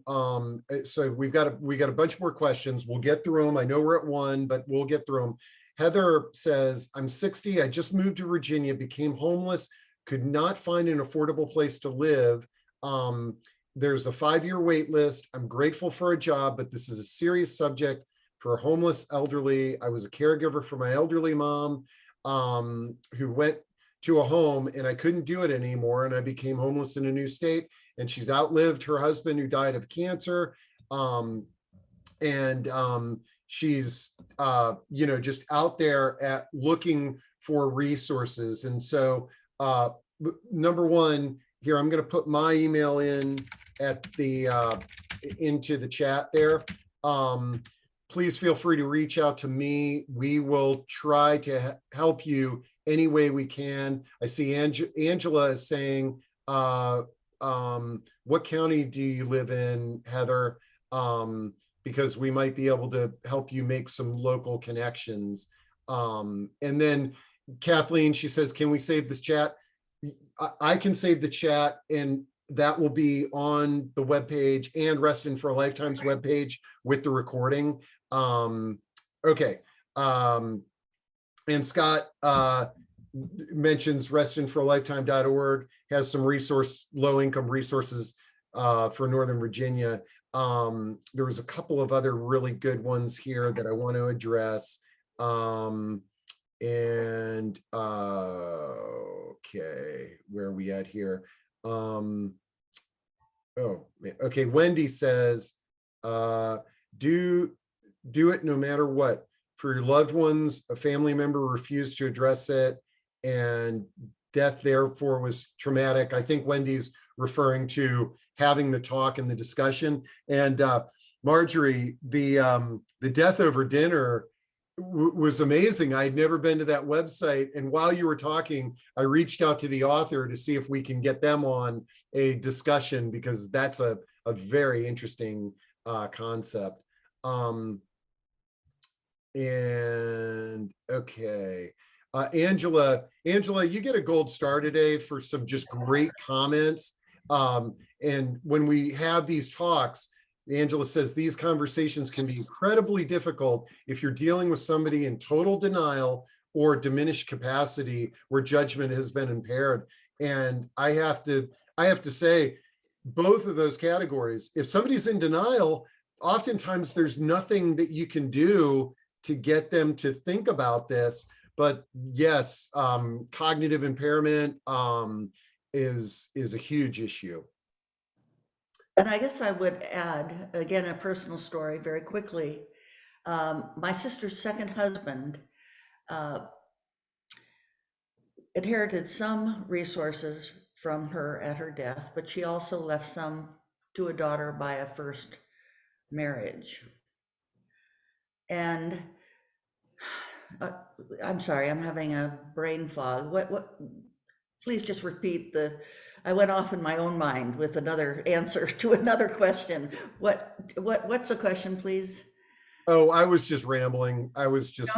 So we got a bunch more questions. We'll get through them. I know we're at 1, but we'll get through them. Heather says, I'm 60. I just moved to Virginia, became homeless, could not find an affordable place to live. There's a 5-year wait list. I'm grateful for a job, but this is a serious subject for homeless elderly. I was a caregiver for my elderly mom who went to a home and I couldn't do it anymore. And I became homeless in a new state, and she's outlived her husband who died of cancer. She's, just out there looking for resources. And so, number one here, I'm going to put my email in into the chat there. Please feel free to reach out to me. We will try to help you any way we can. I see Angela is saying, what county do you live in, Heather? Because we might be able to help you make some local connections. And then Kathleen, she says, can we save this chat? I can save the chat, and that will be on the webpage and Reston for a Lifetime's webpage with the recording. Okay. And Scott mentions restonforalifetime.org has some low-income resources for Northern Virginia. There was a couple of other really good ones here that I want to address. Okay, where are we at here? Okay, Wendy says, do it no matter what. For your loved ones, a family member refused to address it, and death therefore was traumatic. I think Wendy's referring to having the talk and the discussion. And Marjorie, the death over dinner was amazing. I'd never been to that website. And while you were talking, I reached out to the author to see if we can get them on a discussion, because that's a very interesting concept. And okay. Angela, you get a gold star today for some just great comments. And when we have these talks, Angela says these conversations can be incredibly difficult if you're dealing with somebody in total denial or diminished capacity where judgment has been impaired. And I have to say, both of those categories, if somebody's in denial, oftentimes there's nothing that you can do to get them to think about this. But yes, cognitive impairment is a huge issue. And I guess I would add, again, a personal story very quickly. My sister's second husband uh, inherited some resources from her at her death, but she also left some to a daughter by a first marriage. And I'm sorry, I'm having a brain fog. Please just repeat I went off in my own mind with another answer to another question. What's the question, please? Oh, I was just rambling. I was just,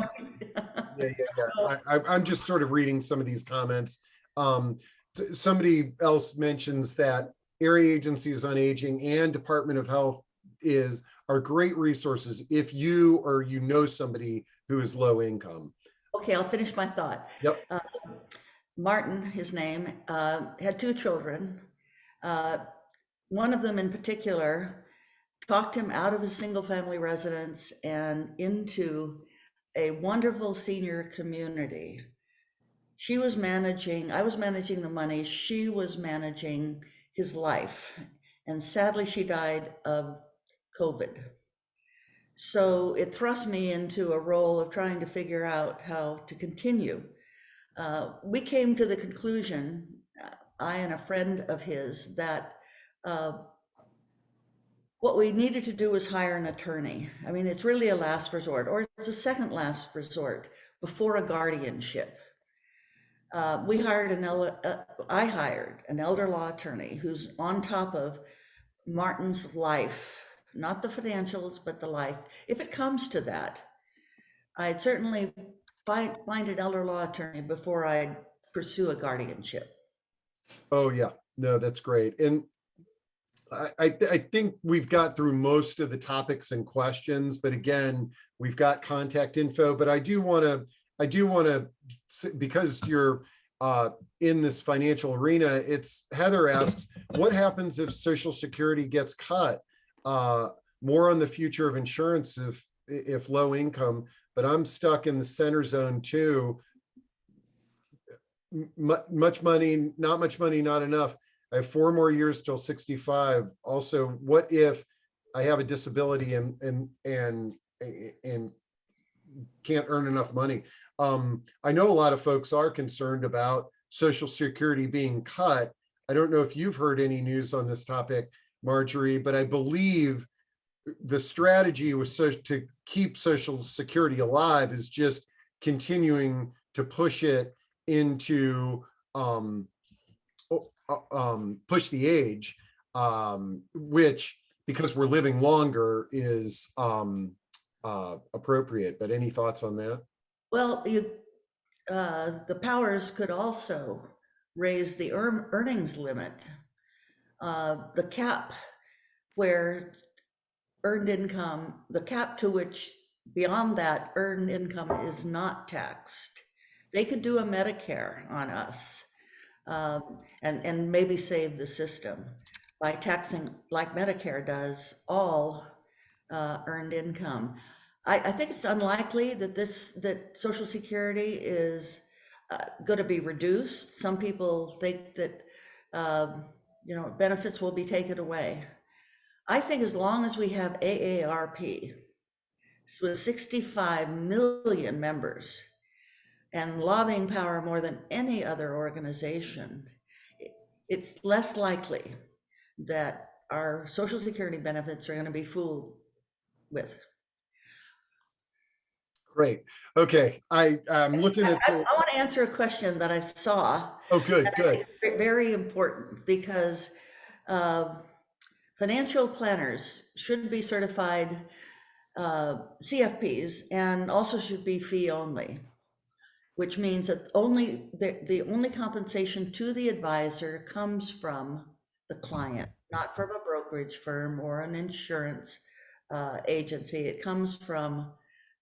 yeah. I'm just sort of reading some of these comments. Somebody else mentions that area agencies on aging and Department of Health are great resources if you or you know somebody who is low income. Okay, I'll finish my thought. Yep. Martin, his name, had two children. One of them in particular talked him out of his single family residence and into a wonderful senior community. I was managing the money, she was managing his life. And sadly, she died of COVID. So it thrust me into a role of trying to figure out how to continue. We came to the conclusion, I and a friend of his, that what we needed to do was hire an attorney. I mean, it's really a last resort, or it's a second last resort before a guardianship. I hired an elder law attorney who's on top of Martin's life, not the financials, but the life. If it comes to that, I'd certainly find an elder law attorney before I'd pursue a guardianship. Oh yeah, no, that's great. And I think we've got through most of the topics and questions, but again, we've got contact info, but I do want to, because you're in this financial arena, Heather asks, what happens if Social Security gets cut? More on the future of insurance if low income, but I'm stuck in the center zone too. Much money, not much money, not enough. I have 4 more years till 65. Also, what if I have a disability and can't earn enough money? I know a lot of folks are concerned about Social Security being cut. I don't know if you've heard any news on this topic, Marjorie, but I believe the strategy was to keep Social Security alive is just continuing to push it into push the age, which, because we're living longer, is appropriate. But any thoughts on that? Well, the powers could also raise the earnings limit, the cap where earned income, the cap to which beyond that earned income is not taxed. They could do a Medicare on us. And maybe save the system by taxing, like Medicare does, all earned income. I think it's unlikely that Social Security is going to be reduced. Some people think that benefits will be taken away. I think as long as we have AARP with 65 million members and lobbying power more than any other organization, it's less likely that our Social Security benefits are going to be fooled with. Great. Okay. I'm looking at I want to answer a question that I saw. Oh, good. Very important, because financial planners should be certified CFPs and also should be fee only, which means that the only compensation to the advisor comes from the client, not from a brokerage firm or an insurance agency. It comes from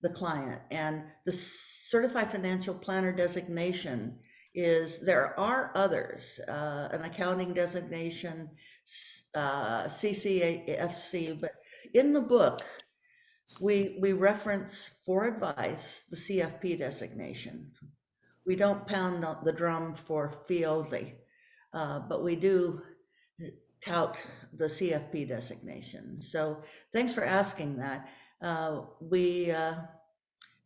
the client. And the certified financial planner designation there are others, an accounting designation, CCAFC, but in the book, we reference for advice the CFP designation. We don't pound on the drum for fieldly, but we do tout the CFP designation. So thanks for asking that. And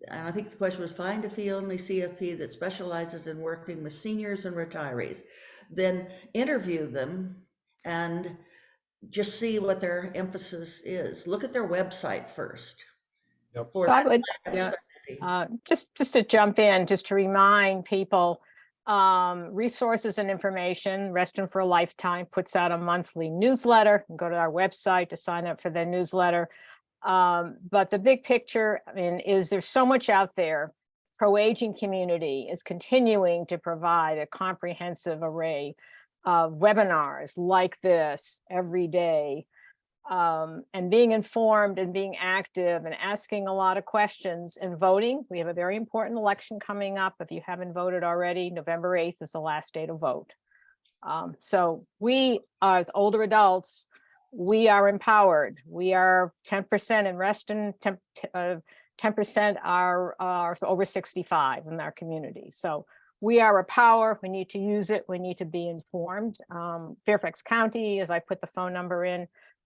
I think the question was, find a fee-only CFP that specializes in working with seniors and retirees. Then interview them and just see what their emphasis is. Look at their website first. Yep. For So I would, that yeah, specialty. just to jump in, just to remind people, resources and information, Reston for a Lifetime puts out a monthly newsletter. Go to our website to sign up for their newsletter. But the big picture, I mean, is there's so much out there. Pro-aging community is continuing to provide a comprehensive array of webinars like this every day. And being informed and being active and asking a lot of questions and voting. We have a very important election coming up. If you haven't voted already, November 8th is the last day to vote. So we, as older adults, we are empowered. We are 10% in Reston, 10% are over 65 in our community. So we are a power. We need to use it. We need to be informed. Fairfax County, as I put the phone number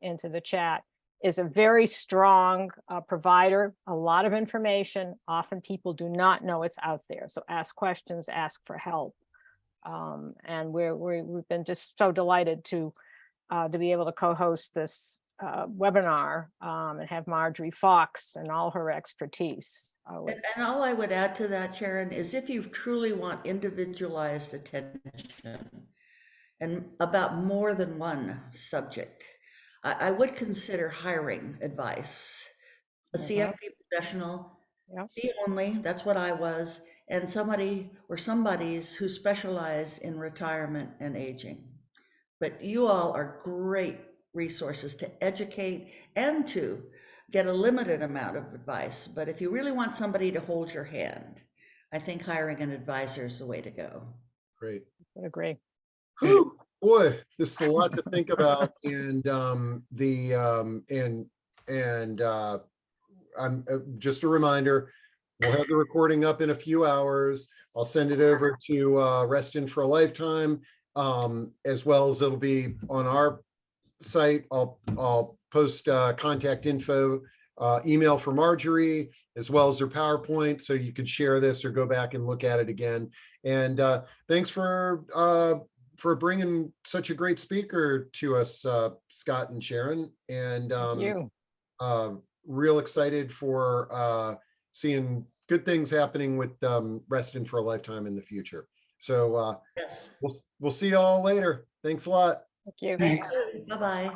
into the chat, is a very strong provider, a lot of information. Often people do not know it's out there. So ask questions, ask for help. And we've been just so delighted to be able to co-host this webinar and have Marjorie Fox and all her expertise. And all I would add to that, Sharon, is if you truly want individualized attention and about more than one subject, I would consider hiring advice. A CFP professional, Yep. fee only, that's what I was, and somebody or somebody's who specialize in retirement and aging. But you all are great resources to educate and to get a limited amount of advice. But if you really want somebody to hold your hand, I think hiring an advisor is the way to go. Great. I agree. Whew, boy, this is a lot to think about. And I'm just a reminder, we'll have the recording up in a few hours. I'll send it over to Reston for a Lifetime, as well as it'll be on our site. I'll post contact info, email for Marjorie, as well as her PowerPoint, so you could share this or go back and look at it again. And thanks for bringing such a great speaker to us, Scott and Sharon. And real excited for seeing good things happening with Reston for a Lifetime in the future. So Yes. we'll see you all later. Thanks a lot. Thank you. Thanks. Bye-bye.